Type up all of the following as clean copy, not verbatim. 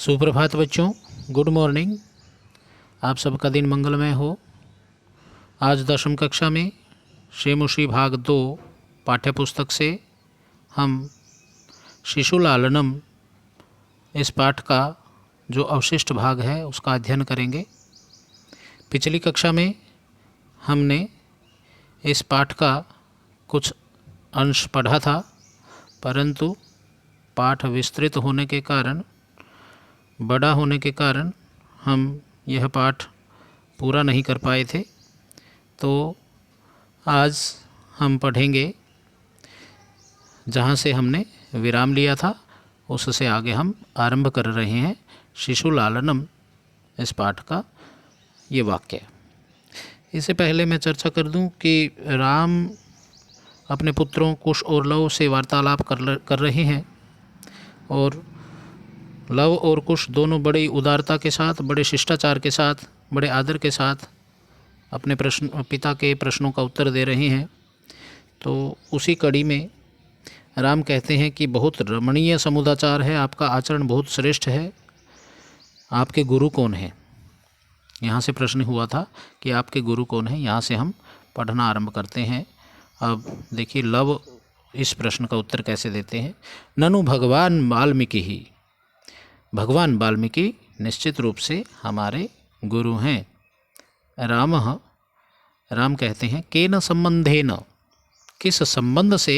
सुप्रभात बच्चों, good morning. आप सबका दिन मंगलमय हो। आज 10वीं कक्षा में शेमुषी भाग 2 पाठ्यपुस्तक से हम शिशु लालनम इस पाठ का जो अवशिष्ट भाग है उसका अध्ययन करेंगे। पिछली कक्षा में हमने इस पाठ का कुछ अंश पढ़ा था, परंतु पाठ विस्तृत होने के कारण, बड़ा होने के कारण हम यह पाठ पूरा नहीं कर पाए थे। तो आज हम पढ़ेंगे जहाँ से हमने विराम लिया था, उससे आगे हम आरंभ कर रहे हैं शिशु लालनम इस पाठ का ये वाक्य। इससे पहले मैं चर्चा कर दूं कि राम अपने पुत्रों कुश और लव से वार्तालाप कर रहे हैं और लव और कुश दोनों बड़ी उदारता के साथ, बड़े शिष्टाचार के साथ, बड़े आदर के साथ अपने पिता के प्रश्नों का उत्तर दे रहे हैं। तो उसी कड़ी में राम कहते हैं कि बहुत रमणीय समुदाचार है, आपका आचरण बहुत श्रेष्ठ है। आपके गुरु कौन हैं? यहाँ से प्रश्न हुआ था कि आपके गुरु कौन हैं। यहाँ से हम पढ़ना आरंभ करते हैं। अब देखिए लव इस प्रश्न का उत्तर कैसे देते हैं। ननु भगवान वाल्मीकि ही, भगवान वाल्मीकि निश्चित रूप से हमारे गुरु हैं। राम कहते हैं केन संबंधेन, किस संबंध से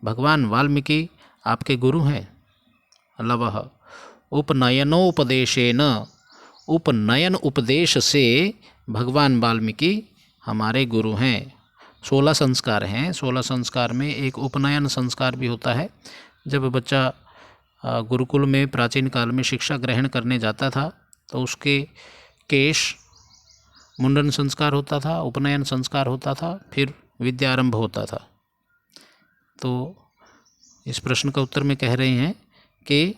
भगवान वाल्मीकि आपके गुरु हैं। लवः उपनयनोपदेशेन, उपनयन उपदेश से भगवान वाल्मीकि हमारे गुरु हैं। 16 संस्कार हैं। 16 संस्कार में एक उपनयन संस्कार भी होता है। जब बच्चा गुरुकुल में प्राचीन काल में शिक्षा ग्रहण करने जाता था तो उसके केश मुंडन संस्कार होता था, उपनयन संस्कार होता था, फिर विद्यारंभ होता था। तो इस प्रश्न का उत्तर में कह रहे हैं कि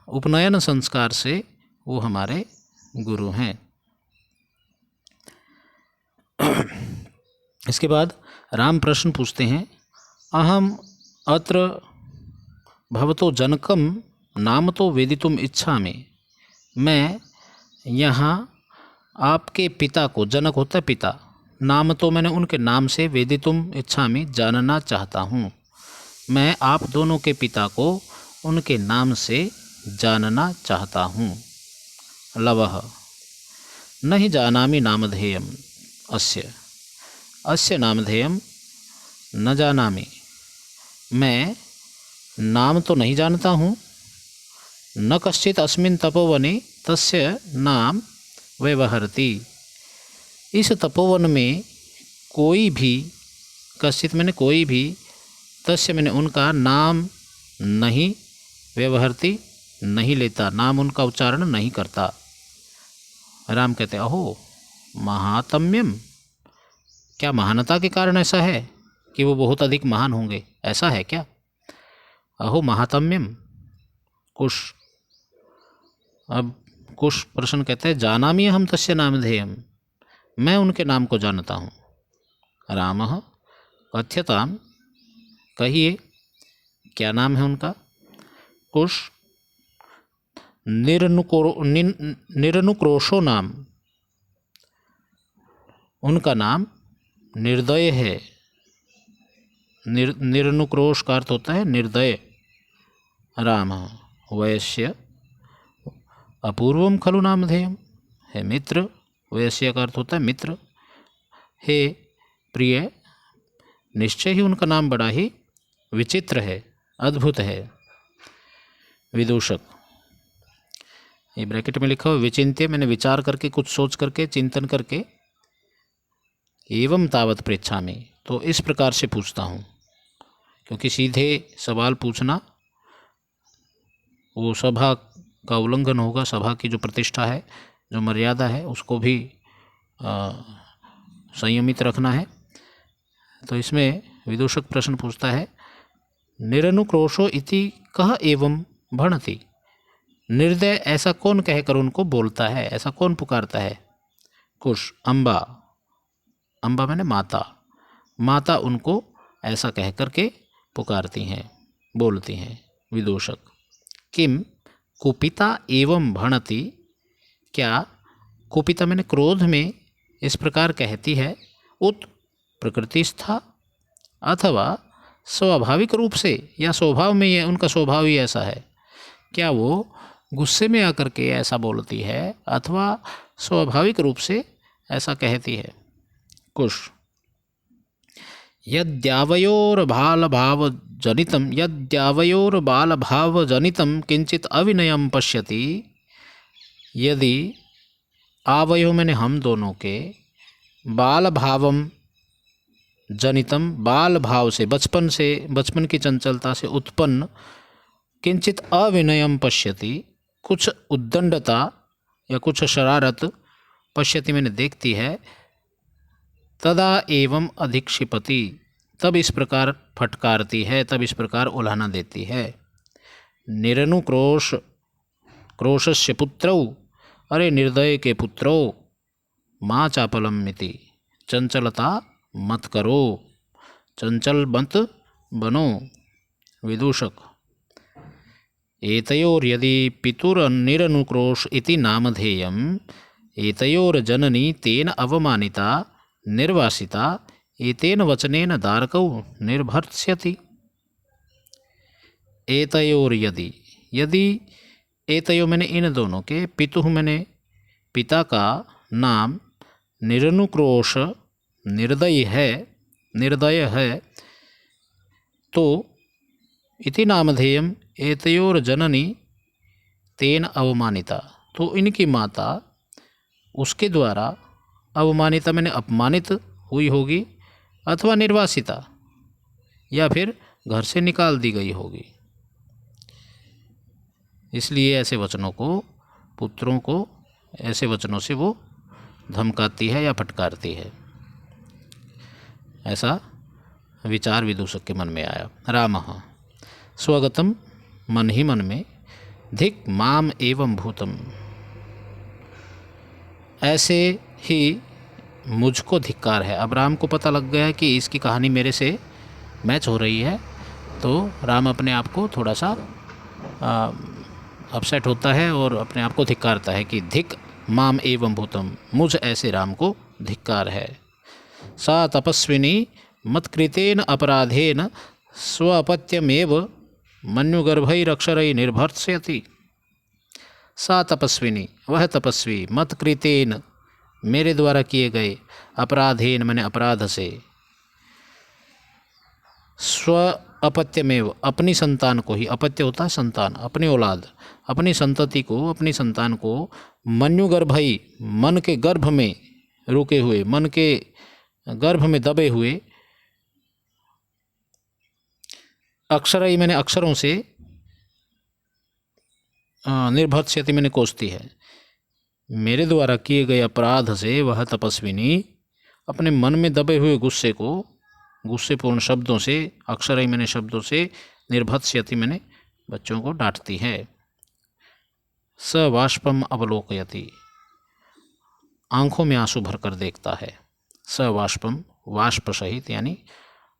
उपनयन संस्कार से वो हमारे गुरु हैं। इसके बाद राम प्रश्न पूछते हैं, अहम अत्र भवतो जनकम नाम तो वेदितुम इच्छामि, मैं यहाँ आपके पिता को, जनक होता है पिता, नाम तो मैंने उनके नाम से वेदितुम इच्छामि जानना चाहता हूँ। मैं आप दोनों के पिता को उनके नाम से जानना चाहता हूँ। लवः नहीं जानामि नामधेयम अस्य नामधेयम न जानामि, मैं नाम तो नहीं जानता हूँ। न कश्चित अस्मिन् तपोवने तस्य नाम व्यवहरति, इस तपोवन में कोई भी, कश्चित मैंने कोई भी, तस्य मैंने उनका नाम नहीं, व्यवहरति नहीं लेता, नाम उनका उच्चारण नहीं करता। राम कहते अहो महात्म्यम, क्या महानता के कारण ऐसा है कि वो बहुत अधिक महान होंगे, ऐसा है क्या? अहो महात्म्यम कुश। अब कुश प्रश्न कहते हैं जानामि हम तस्य नामधेयम, मैं उनके नाम को जानता हूँ। रामः कथ्यताम, कहिए क्या नाम है उनका? कुश निरनुक्रोशो नाम, उनका नाम निर्दय है। निरनुक्रोश का अर्थ होता है निर्दय। राम वयस्य अपूर्वम खलु नामधेयम, है मित्र, वयस्य का अर्थ होता है मित्र। हे प्रिय, निश्चय ही उनका नाम बड़ा ही विचित्र है, अद्भुत है। विदूषक, ये ब्रैकेट में लिखा हुआ विचिंत्य, मैंने विचार करके, कुछ सोच करके, चिंतन करके, एवं तावत पृच्छामि, तो इस प्रकार से पूछता हूँ। क्योंकि सीधे सवाल पूछना वो सभा का उल्लंघन होगा। सभा की जो प्रतिष्ठा है, जो मर्यादा है, उसको भी संयमित रखना है। तो इसमें विदूषक प्रश्न पूछता है, निरनुक्रोशो इति कह एवं भणति, निर्दय ऐसा कौन कहकर उनको बोलता है, ऐसा कौन पुकारता है? कुश अम्बा, अम्बा मैंने माता, माता उनको ऐसा कह कर के पुकारती हैं, बोलती हैं। विदूषक किम कुपिता एवं भणति, क्या कुपिता मैंने क्रोध में इस प्रकार कहती है, उत प्रकृतिस्था, अथवा स्वाभाविक रूप से या स्वभाव में, ये उनका स्वभाव ही ऐसा है। क्या वो गुस्से में आकर के ऐसा बोलती है अथवा स्वाभाविक रूप से ऐसा कहती है। कुश यद्यावयोर्बालभावजनितं किंचित अविनयम पश्यति, यदि आवयो मैंने हम दोनों के, बाल भावम जनितम बाल भाव से बचपन की चंचलता से उत्पन्न, किंचित अविनयम पश्यति कुछ उद्दंडता या कुछ शरारत, पश्यति मैंने देखती है, तदा एवं अधिक्षिपति तब इस प्रकार फटकारती है, तब इस प्रकार उल्हाना देती है। निरनुक्रोश क्रोशस्य पुत्रौ, अरे निर्दय के पुत्रो, माँ चापलम मिति, चंचलता मत करो, चंचल मत बनो। विदूषक एतयोर्यदि पितुर्निरनुक्रोश इति नामधेयम्, एतयोर्जननी तेन अवमानिता निर्वासिता, एतेन वचनेन दारकौ निर्भर्त्स्यति। एतयोर्यदि, यदि एतयो मैंने इन दोनों के, पितुः मैंने पिता का नाम, निरनुक्रोश निर्दय है, तो इति नामधेयम एतयोर जननी तेन अवमानिता, तो इनकी माता उसके द्वारा अवमानिता मैंने अपमानित हुई होगी, अथवा निर्वासिता या फिर घर से निकाल दी गई होगी। इसलिए ऐसे वचनों को, पुत्रों को ऐसे वचनों से वो धमकाती है या फटकारती है। ऐसा विचार विदूषक के मन में आया। रामः स्वगतम, मन ही मन में, धिक माम एवं भूतम, ऐसे ही मुझको धिक्कार है। अब राम को पता लग गया है कि इसकी कहानी मेरे से मैच हो रही है, तो राम अपने आप को थोड़ा सा अपसेट होता है और अपने आप को धिक्कारता है कि धिक माम एवं भूतम, मुझ ऐसे राम को धिक्कार है। सा तपस्विनी मत्कृतेन अपराधेन स्वअपत्यमेव मन्युगर्भैरक्षरै निर्भर्त्स्यति। सा तपस्विनी, वह तपस्वी, मत्कृतेन मेरे द्वारा किए गए, अपराधेन मैंने अपराध से, स्व अपत्यमेव अपनी संतान को ही, अपत्य होता है संतान, अपनी औलाद, अपनी संतति को, अपनी संतान को, मन्युगर्भई मन के गर्भ में रुके हुए, मन के गर्भ में दबे हुए, अक्षरई मैंने अक्षरों से, निर्भर्त्स्यति मैंने कोसती है, मेरे द्वारा किए गए अपराध से वह तपस्विनी अपने मन में दबे हुए गुस्से को, गुस्सेपूर्ण शब्दों से, अक्षरई मैंने शब्दों से, निर्भर्त्स्यति मैंने बच्चों को डांटती है। स वाष्पम अवलोकयति, आंखों में आंसू भरकर देखता है। स वाष्पम, वाष्प सहित यानी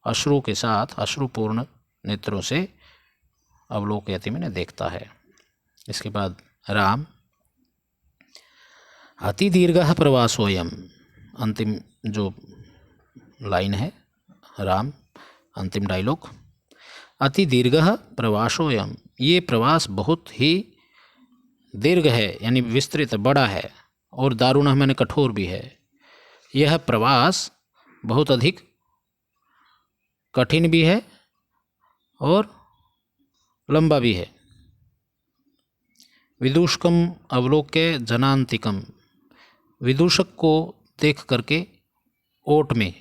अश्रु के साथ, अश्रुपूर्ण नेत्रों से, अवलोकयति मैंने देखता है। इसके बाद राम, अति दीर्घ प्रवासोयम, अंतिम जो लाइन है राम, अंतिम डायलॉग, अति दीर्घ प्रवासोयम, ये प्रवास बहुत ही दीर्घ है यानी विस्तृत, बड़ा है, और दारुणः मैंने कठोर भी है। यह प्रवास बहुत अधिक कठिन भी है और लंबा भी है। विदूषकम अवलोक्य जनांतिकम, विदूषक को देख करके ओट में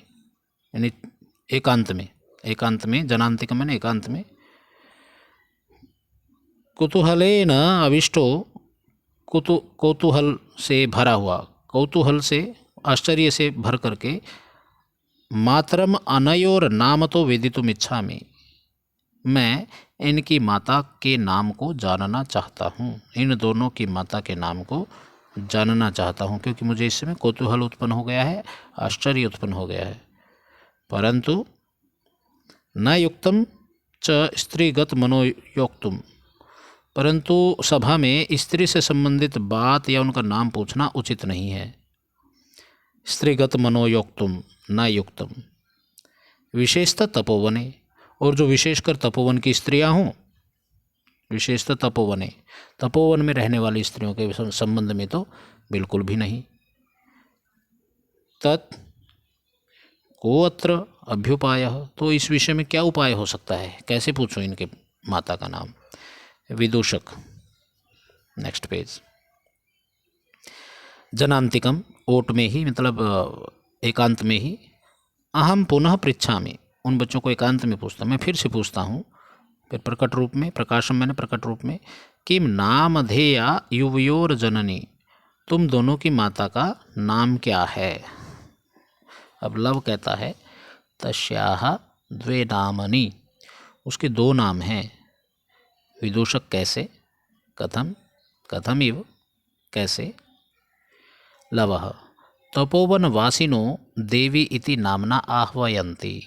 यानी एकांत में, एकांत में, जनांतिकम मैंने एकांत में, कुतूहलेन अविष्टो, कौतूहल से भरा हुआ, कौतूहल से, आश्चर्य से भर करके, मातरम अनयोर नाम तो वेदितुम इच्छामि, मैं इनकी माता के नाम को जानना चाहता हूँ, इन दोनों की माता के नाम को जानना चाहता हूँ, क्योंकि मुझे इस समय कौतूहल उत्पन्न हो गया है, आश्चर्य उत्पन्न हो गया है। परंतु न युक्तम च स्त्रीगत मनोयोक्तुम, परंतु सभा में स्त्री से संबंधित बात या उनका नाम पूछना उचित नहीं है। स्त्रीगत मनोयोक्तुम न युक्तम, विशेषतः तपोवने, और जो विशेषकर तपोवन की स्त्रियां हों, विशेषतः तपोवने, तपोवन में रहने वाली स्त्रियों के संबंध में तो बिल्कुल भी नहीं। तत् को अत्र अभ्युपाय, तो इस विषय में क्या उपाय हो सकता है, कैसे पूछूं इनके माता का नाम। विदूषक, नेक्स्ट पेज। जनांतिकम, ओट में ही, मतलब एकांत में ही। अहम पुनः पृच्छामि, उन बच्चों को एकांत में पूछता, मैं फिर से पूछता हूँ, फिर प्रकट रूप में, प्रकाशम मैंने प्रकट रूप में, किम नामधेया युवयोर जननी, तुम दोनों की माता का नाम क्या है। अब लव कहता है तस्याः द्वे नामनि, उसके दो नाम हैं। विदूषक, कैसे, कथम, कथम इव, कैसे। लवः तपोवन वासिनो देवी इति नामना आह्वयन्ति,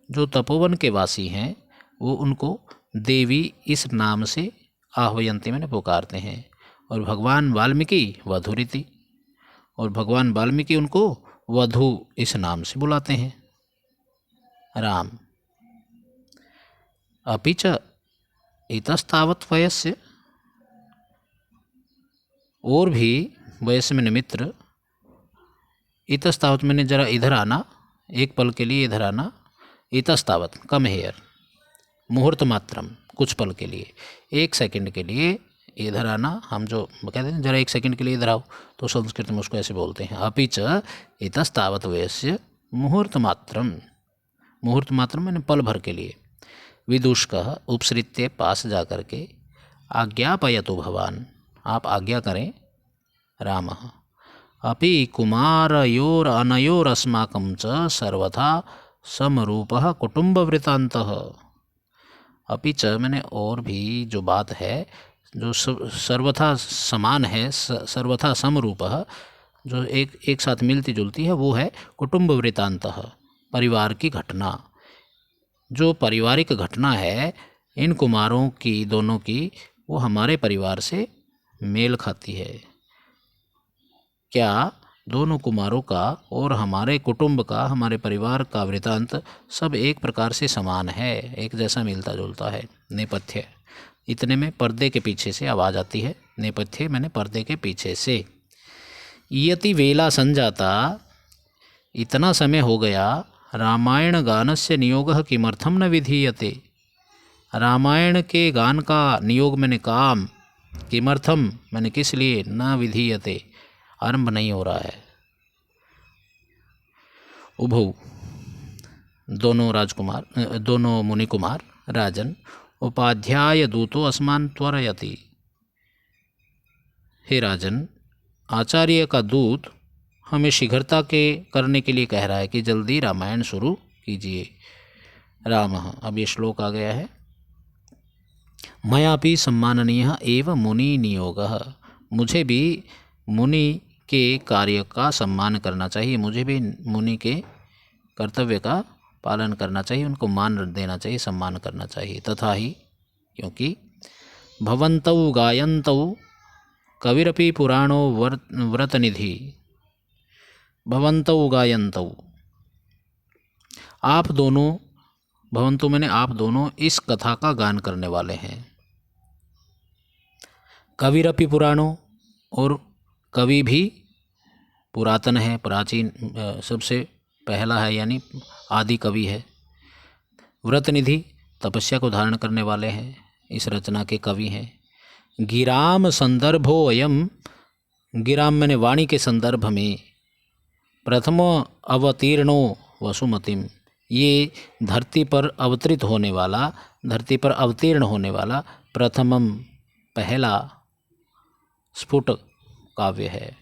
जो तपोवन के वासी हैं वो उनको देवी इस नाम से आह्वयन्ति मैंने पुकारते हैं। और भगवान वाल्मीकि वधुरिति, और भगवान वाल्मीकि उनको वधु इस नाम से बुलाते हैं। राम, अपि च इतस्तावत् वयस्य, और भी वयस्य में मित्र, इतस्तावत मैंने जरा इधर आना, एक पल के लिए इधर आना, इतस्तावत कम हेयर, मुहूर्त मात्रम, कुछ पल के लिए, एक सेकंड के लिए इधर आना। हम जो कहते हैं जरा एक सेकंड के लिए इधर आओ, तो संस्कृत में उसको ऐसे बोलते हैं, अपि च इतस्तावत वयस्य मुहूर्त मात्रम, मुहूर्त मात्रम मैंने पल भर के लिए। विदूषकः, उपसृत्य पास जा कर के, आज्ञापयतु भवान, आप आज्ञा करें। रामः अपि कुमारयोर अनयोरस्माकं च सर्वथा समरूपः कुटुम्बवृत्तान्तः, अपि च मैंने और भी जो बात है जो सर्वथा समान है, सर्वथा समरूपः, जो एक साथ मिलती जुलती है, वो है कुटुम्ब वृत्तान्तः, परिवार की घटना। जो पारिवारिक घटना है इन कुमारों की, दोनों की, वो हमारे परिवार से मेल खाती है। क्या दोनों कुमारों का और हमारे कुटुंब का, हमारे परिवार का वृत्तांत सब एक प्रकार से समान है, एक जैसा मिलता जुलता है। नेपथ्य, इतने में पर्दे के पीछे से आवाज़ आती है। नेपथ्य मैंने पर्दे के पीछे से। यति वेला संजाता, इतना समय हो गया, रामायण गानस्य नियोगः किमर्थम न विधीयते, रामायण के गान का नियोग मैंने काम, किमर्थम मैंने किस लिए, न विधीयते आरंभ नहीं हो रहा है। उभौ, दोनों राजकुमार, दोनों मुनि कुमार, राजन, उपाध्याय दूतो अस्मान त्वरयति, हे राजन, आचार्य का दूत हमें शीघ्रता के करने के लिए कह रहा है कि जल्दी रामायण शुरू कीजिए। रामः, अब ये श्लोक आ गया है। मयापि सम्माननीय एव मुनि नियोगः, मुझे भी मुनि के कार्य का सम्मान करना चाहिए, मुझे भी मुनि के कर्तव्य का पालन करना चाहिए, उनको मान देना चाहिए, सम्मान करना चाहिए। तथा ही, क्योंकि भवन्तौ गायन्तौ कविरपि पुराणो व्रतनिधि, भवन्तौ गायन्तौ, आप दोनों, भवन्तौ मैंने आप दोनों, इस कथा का गान करने वाले हैं। कविरपि पुराणो, और कवि भी पुरातन है, प्राचीन, सबसे पहला है, यानी आदि कवि है। व्रतनिधि, तपस्या को धारण करने वाले हैं, इस रचना के कवि हैं। गिराम संदर्भो अयम, गिराम मैंने वाणी के संदर्भ में, प्रथमो अवतीर्णो वसुमतिम, ये धरती पर अवतरित होने वाला, धरती पर अवतीर्ण होने वाला प्रथमम पहला स्फुट काव्य है।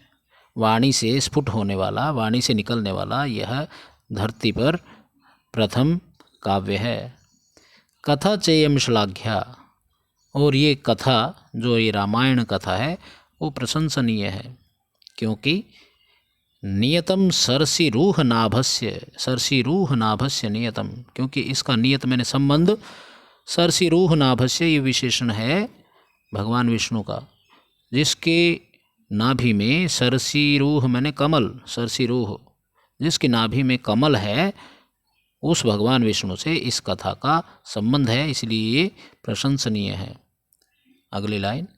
वाणी से स्फुट होने वाला, वाणी से निकलने वाला यह धरती पर प्रथम काव्य है। कथा चेयम श्लाघ्या, और ये कथा, जो ये रामायण कथा है, वो प्रशंसनीय है, क्योंकि नियतम सरसीरूह नाभस्य, सरसीरूह नाभस्य नियतम, क्योंकि इसका नियत मैंने संबंध सरसीरूह नाभस्य, ये विशेषण है भगवान विष्णु का, जिसके नाभि में सरसीरूह मैंने कमल, सरसीरूह जिसकी नाभि में कमल है, उस भगवान विष्णु से इस कथा का संबंध है, इसलिए ये प्रशंसनीय है। अगली लाइन,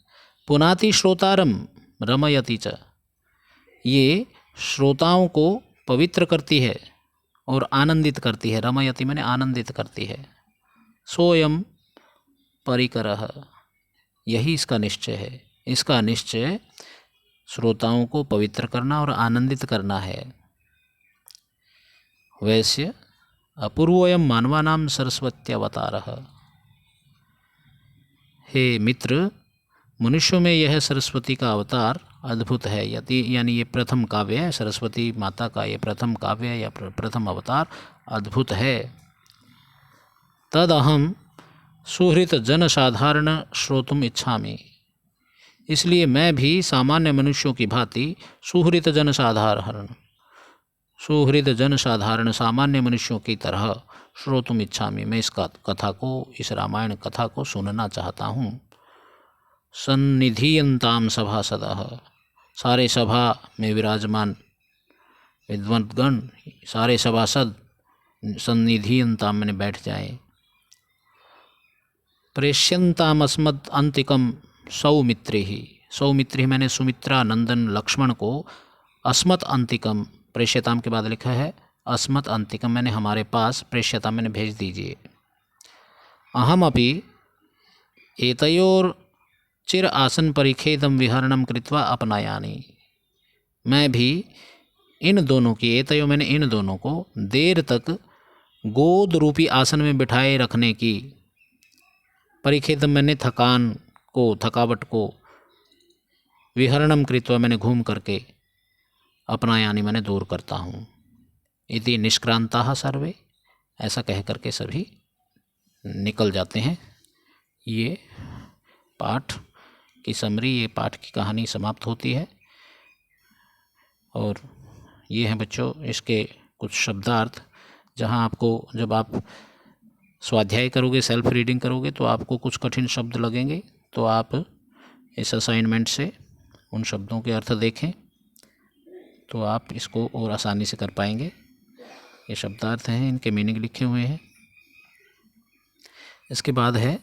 पुनाति श्रोतारम रमयति च, ये श्रोताओं को पवित्र करती है और आनंदित करती है। रमयति मैंने आनंदित करती है। सोयम परिकरः, यही इसका निश्चय है। इसका निश्चय श्रोताओं को पवित्र करना और आनंदित करना है। वैश्य अपूर्वोऽयं मानवानां सरस्वत्यवतारः, हे मित्र, मनुष्यों में यह सरस्वती का अवतार अद्भुत है। यानी ये प्रथम काव्य है, सरस्वती माता का ये प्रथम काव्य या प्रथम अवतार अद्भुत है। तदहम सुहृत जन साधारण श्रोतुम इच्छामि, इसलिए मैं भी सामान्य मनुष्यों की भांति सुहृत जन साधारण सामान्य मनुष्यों की तरह श्रोतुम इच्छामि, मैं इस कथा को, इस रामायण कथा को सुनना चाहता हूँ। सन्निधीयन्ताम सभासदः, सारे सभा में विराजमान विद्वद्गण, सारे सभासद सन्निधीयन्ताम में बैठ जाएं। प्रेष्यन्तामस्मद् अंतिकम सौमित्रिहि, सौमित्रि मैंने सुमित्रा नंदन लक्ष्मण को अस्मत् अंतिकम, प्रेष्यताम के बाद लिखा है अस्मत् अंतिकम मैंने हमारे पास, प्रेष्यताम मैंने भेज दीजिए। अहमपि एतयोर चिर आसन परिखेदम विहरणम कृत्वा अपनायानि, मैं भी इन दोनों की, एतयो मैंने इन दोनों को देर तक गोद रूपी आसन में बिठाए रखने की, परिखेदम मैंने थकान को, थकावट को, विहरणम कृत्वा मैंने घूम करके, अपनायानि मैंने दूर करता हूँ। इति निष्क्रांताः सर्वे, ऐसा कह करके सभी निकल जाते हैं। ये पाठ की समरी, ये पाठ की कहानी समाप्त होती है। और ये हैं बच्चों इसके कुछ शब्दार्थ, जहाँ आपको, जब आप स्वाध्याय करोगे, सेल्फ रीडिंग करोगे, तो आपको कुछ कठिन शब्द लगेंगे, तो आप इस असाइनमेंट से उन शब्दों के अर्थ देखें, तो आप इसको और आसानी से कर पाएंगे। ये शब्दार्थ हैं, इनके मीनिंग लिखे हुए हैं। इसके बाद है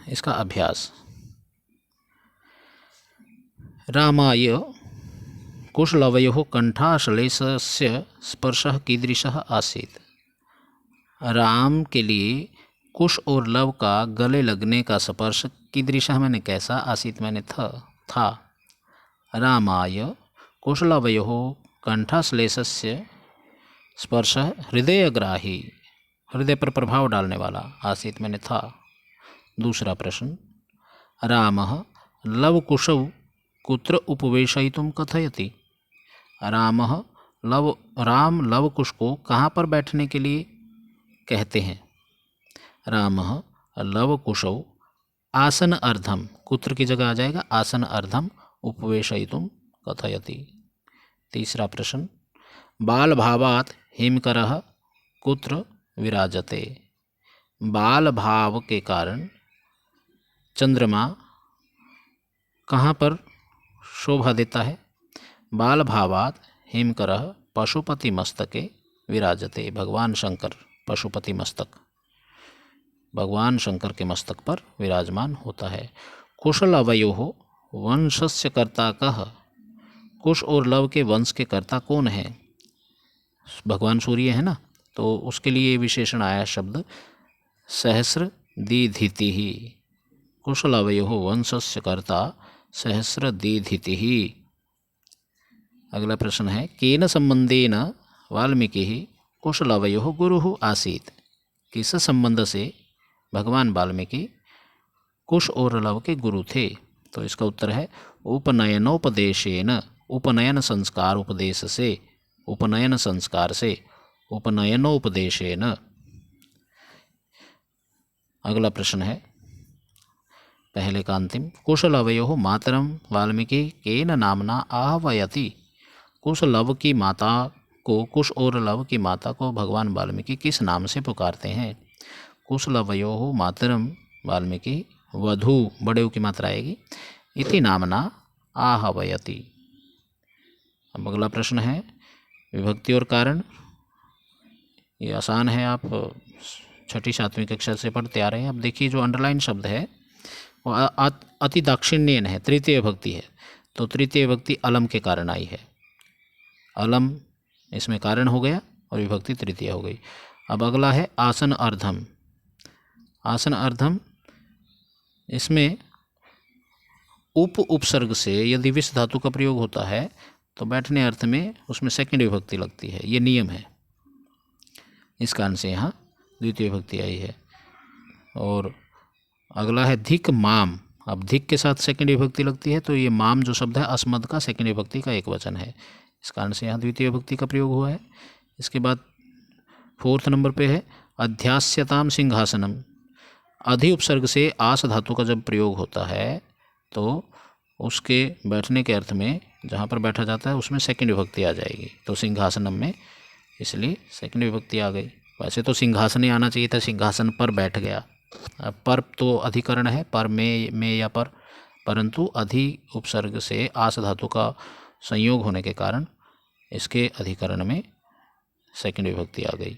इसका अभ्यास। रामाय कुशलवयोः कंठाश्लेषस्य स्पर्शः कीदृशः आसीत्, राम के लिए कुश और लव का गले लगने का स्पर्श कीदृशः मैंने कैसा, आसीत् मैंने था। रामाय कुशलवयोः कंठाश्लेषस्य स्पर्श हृदयग्राही, हृदय पर प्रभाव डालने वाला, आसीत् मैंने था। दूसरा प्रश्न, रामः लवकुशौ कुत्र उपवेशयितुं कथयति, राम लवकुश को कहाँ पर बैठने के लिए कहते हैं। रामः लवकुशौ आसन अर्धम, कुत्र की जगह आ जाएगा आसन अर्धम, उपवेशयितुं कथयति। तीसरा प्रश्न, बाल भावात् हिमकरः कुत्र विराजते, बाल भाव के कारण चंद्रमा कहाँ पर शोभा देता है। बाल भावात् हिमकरः पशुपति मस्तके विराजते, भगवान शंकर पशुपति मस्तक, भगवान शंकर के मस्तक पर विराजमान होता है। कुशलवयोः वंशस्य कर्ता कः, कुश और लव के वंश के कर्ता कौन है, भगवान सूर्य है ना, तो उसके लिए विशेषण आया शब्द सहस्र दीधितिः, कुशलवयोः वंशस्य कर्ता सहस्र दीधितिः। अगला प्रश्न है, केन संबंधेन वाल्मीकिः कुशलवयोः गुरुः आसीत्, किस संबंध से भगवान वाल्मीकि कुश और लव के गुरु थे। तो इसका उत्तर है उपनयनोपदेशेन, उपनयन संस्कार उपदेश से, उपनयन संस्कार से, उपनयनोपदेशेन। अगला प्रश्न है पहले का अंतिम, कुशलवयोः मातरं वाल्मीकि केन नामना आह्वयति, कुश लव की माता को, कुश और लव की माता को भगवान वाल्मीकि किस नाम से पुकारते हैं। कुशलवयोः मातरं वाल्मीकि वधू बड़े ऊ की मात्रा आएगी। इति नामना आहवयति। अब अगला प्रश्न है विभक्ति और कारण। ये आसान है, आप छठी सातवीं कक्षा से पढ़ते आ रहे हैं। अब देखिए जो अंडरलाइन शब्द है वो अति दाक्षिण्यन है, तृतीय विभक्ति है, तो तृतीय विभक्ति अलम के कारण आई है। अलम इसमें कारण हो गया और विभक्ति तृतीय हो गई। अब अगला है आसन अर्धम। आसन अर्धम, इसमें उपसर्ग से यदि विस धातु का प्रयोग होता है तो बैठने अर्थ में उसमें सेकंड विभक्ति लगती है, ये नियम है। इस कारण से यहाँ द्वितीय विभक्ति आई है। और अगला है धिक माम। अब धिक के साथ सेकंड विभक्ति लगती है, तो ये माम जो शब्द है अस्मद का सेकंड विभक्ति का एक वचन है, इस कारण से यहाँ द्वितीय विभक्ति का प्रयोग हुआ है। इसके बाद 4th नंबर पे है अध्यास्यताम सिंहासनम। अधि उपसर्ग से आस धातु का जब प्रयोग होता है तो उसके बैठने के अर्थ में जहाँ पर बैठा जाता है उसमें सेकंड विभक्ति आ जाएगी, तो सिंहासनम में इसलिए सेकंड विभक्ति आ गई। वैसे तो सिंहासन ही आना चाहिए था, सिंहासन पर बैठ गया। अब पर तो अधिकरण है, पर में या पर, परंतु अधि उपसर्ग से आस धातु का संयोग होने के कारण इसके अधिकरण में सेकंड विभक्ति आ गई।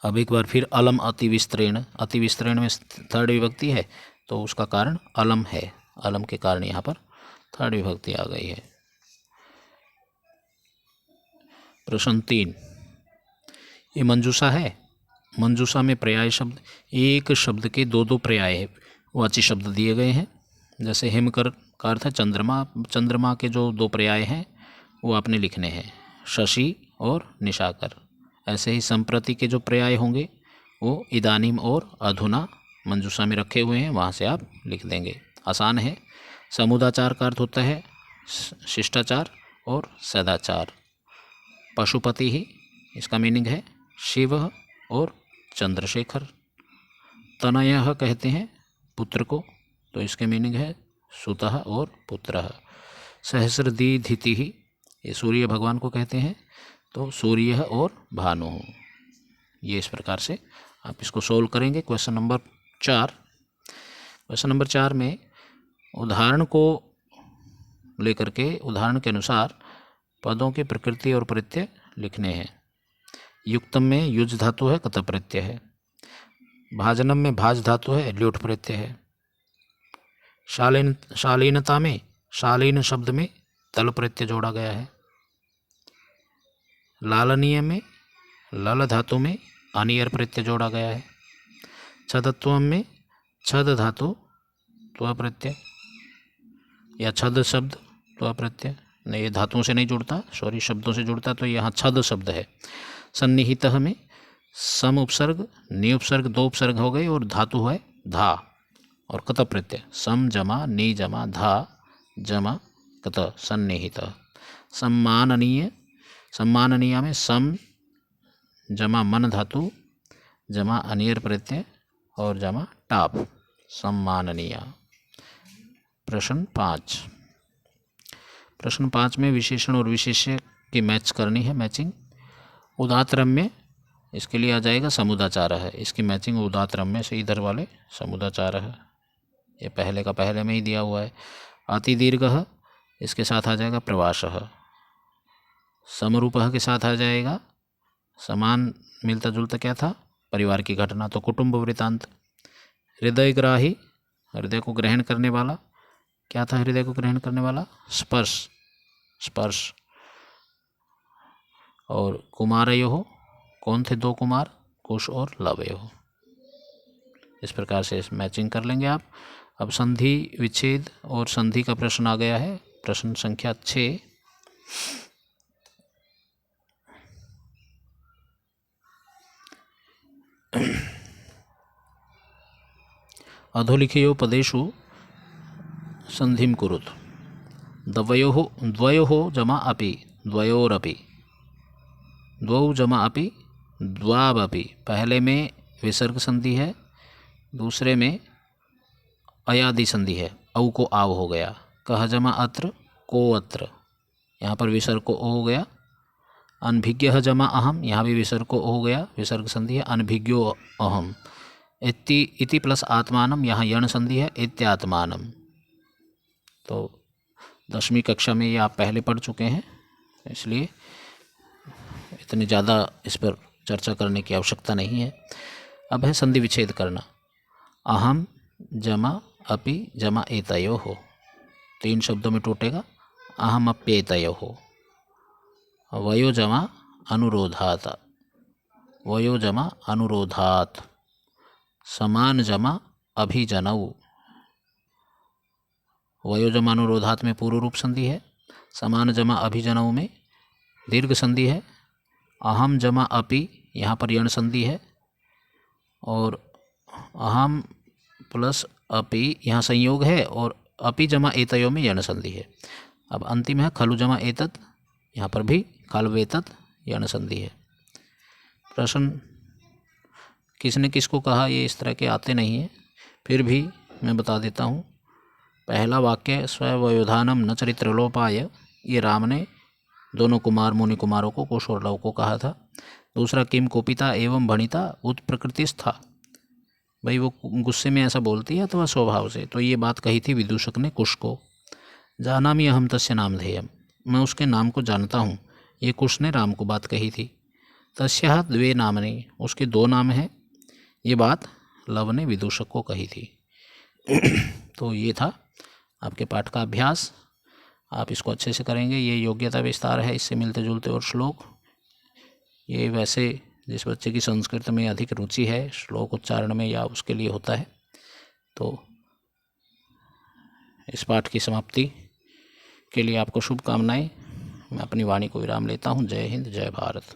अब एक बार फिर अलम अति विस्तृण। अति विस्तृण में थर्ड विभक्ति है, तो उसका कारण अलम है, अलम के कारण यहाँ पर थर्ड विभक्ति आ गई है। प्रश्न 3, ये मंजूषा है। मंजूषा में पर्याय शब्द, एक शब्द के दो पर्याय वाची शब्द दिए गए हैं। जैसे हेमकर का अर्थ है चंद्रमा, चंद्रमा के जो 2 पर्याय हैं वो आपने लिखने हैं, शशि और निशाकर। ऐसे ही संप्रति के जो पर्याय होंगे वो इदानीम और अधुना मंजूषा में रखे हुए हैं, वहाँ से आप लिख देंगे, आसान है। समुदाचार का अर्थ होता है शिष्टाचार और सदाचार। पशुपति ही इसका मीनिंग है शिव और चंद्रशेखर। तनयः कहते हैं पुत्र को, तो इसके मीनिंग है सुतः और पुत्रः। सहस्रदीधिति ही, ये सूर्य भगवान को कहते हैं, तो सूर्य और भानु। ये इस प्रकार से आप इसको सोल्व करेंगे। Question number 4। क्वेश्चन नंबर 4 में उदाहरण को लेकर के, उदाहरण के अनुसार पदों की प्रकृति और प्रत्यय लिखने हैं। युक्तम में युज धातु है, कत प्रत्यय है। भाजनम में भाज धातु है, ल्योट प्रत्यय है। शालीनता में शालीन शब्द में तल प्रत्यय जोड़ा गया है। लालनीय में लल धातु में अनियर प्रत्यय जोड़ा गया है। छदत्व में छद धातु त्व प्रत्यय या छद शब्द त्व प्रत्यय, नहीं ये धातुओं से नहीं जुड़ता, सॉरी शब्दों से जुड़ता, तो यहाँ छद शब्द है। सन्निहितः में सम उपसर्ग नि उपसर्ग 2 उपसर्ग हो गए और धातु है धा। और कत प्रत्यय सम जमा नि जमा धा जमा कत सन्निहित। सम्माननीय, सम्माननीय में सम जमा मन धातु जमा अनियर प्रत्यय और जमा टाप, सम्माननीय। प्रश्न 5। प्रश्न 5 में विशेषण और विशेष्य की मैच करनी है, मैचिंग। उदात्त रम्य, इसके लिए आ जाएगा समुदाचार है, इसकी मैचिंग उदात्त रम्य से इधर वाले समुदाचार है, ये पहले का पहले में ही दिया हुआ है। अति दीर्घ, इसके साथ आ जाएगा प्रवासः। समरूपः के साथ आ जाएगा, समान मिलता जुलता क्या था, परिवार की घटना, तो कुटुंब वृतांत। हृदयग्राही, हृदय को ग्रहण करने वाला, क्या था हृदय को ग्रहण करने वाला, स्पर्श, स्पर्श। और कुमारयोः, कौन थे 2 कुमार, कुश और लवयोः। इस प्रकार से इस मैचिंग कर लेंगे आप। अब संधि विच्छेद और संधि का प्रश्न आ गया है, प्रश्न संख्या 6। अधोलिखितो पदेषु संधिं कुरुत। द्वयोः जमा अपि, द्वयोरपि, द्वौ जमा अपि, द्वावपि। पहले में विसर्ग संधि है, दूसरे में अयादि संधि है, औ को आव हो गया। कह जमा अत्र, को अत्र, यहाँ पर विसर्ग को ओ हो गया। अनभिज्ञः जमा अहम, यहाँ भी विसर्ग को ओ हो गया, विसर्ग संधि है। अनभिज्ञो अहम, इति प्लस आत्मानम, यहाँ यण संधि है, इत्यात्मानम। तो 10वीं कक्षा में ये आप पहले पढ़ चुके हैं, इसलिए इतनी ज़्यादा इस पर चर्चा करने की आवश्यकता नहीं है। अब है संधि विच्छेद करना। अहम जमा अपि जमा एतयो हो, 3 शब्दों में टूटेगा। अहम अप्येतयो हो, वयो जमा अनुरोधात, वयो जमा अनुरोधात, समान जमा अभिजनऊ, वयो जमा अनुरोधात में पूर्व रूप संधि है, समान जमा अभिजनऊ में दीर्घ संधि है। अहम जमा अपि, यहाँ पर यण संधि है, और अहम प्लस अपि यहाँ संयोग है, और अपि जमा एतयो में यण संधि है। अब अंतिम है खलु जमा एतत्, यहाँ पर भी खलु एतत् यण संधि है। प्रश्न किसने किसको कहा, ये इस तरह के आते नहीं हैं, फिर भी मैं बता देता हूँ। पहला वाक्य स्ववयोधानम न चरित्रलोपाय, ये राम ने दोनों कुमार मुनि कुमारों को, कुश और लव को कहा था। दूसरा किम कोपिता एवं भणिता उत प्रकृतिस्था, भाई वो गुस्से में ऐसा बोलती है अथवा स्वभाव से, तो ये बात कही थी विदूषक ने कुश को। जानामि अहम तस्य नामधेयम, मैं उसके नाम को जानता हूँ, ये कुश ने राम को बात कही थी। तस्याः द्वे नामनि, उसके 2 नाम हैं, ये बात लव ने विदूषक को कही थी। तो ये था आपके पाठ का अभ्यास, आप इसको अच्छे से करेंगे। ये योग्यता विस्तार है, इससे मिलते जुलते और श्लोक। ये वैसे जिस बच्चे की संस्कृत में अधिक रुचि है, श्लोक उच्चारण में, या उसके लिए होता है। तो इस पाठ की समाप्ति के लिए आपको शुभकामनाएं। मैं अपनी वाणी को विराम लेता हूँ। जय हिंद, जय भारत।